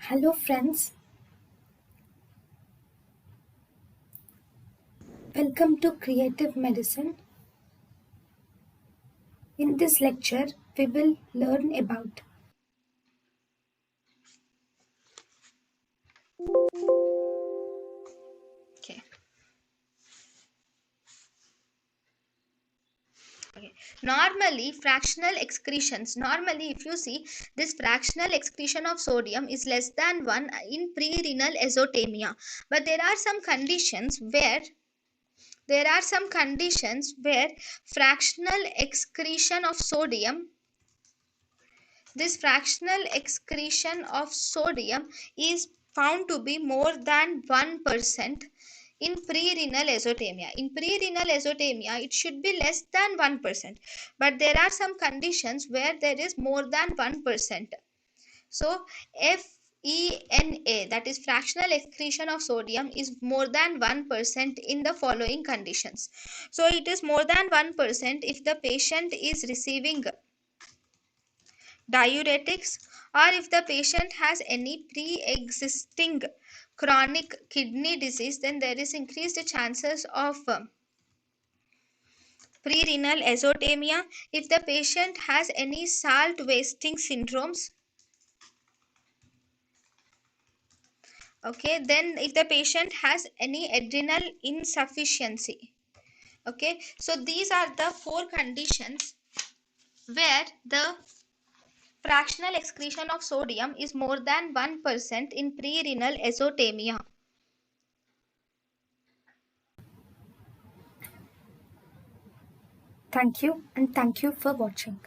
Hello friends, welcome to Creative Medicine. In this lecture, we will learn about Okay. Okay. Normally, if you see, this fractional excretion of sodium is less than 1 in pre-renal azotemia. But there are some conditions where fractional excretion of sodium, this fractional excretion of sodium is found to be more than 1% in pre-renal azotemia. In pre-renal azotemia, it should be less than 1%, but there are some conditions where there is more than 1%. So, FeNa, that is fractional excretion of sodium, is more than 1% in the following conditions. So, it is more than 1% if the patient is receiving diuretics, or if the patient has any pre-existing chronic kidney disease, then there is increased chances of pre-renal azotemia. If the patient has any salt wasting syndromes, okay, then if the patient has any adrenal insufficiency, okay, so these are the four conditions where the fractional excretion of sodium is more than 1% in pre-renal azotemia. thank you and thank you for watching.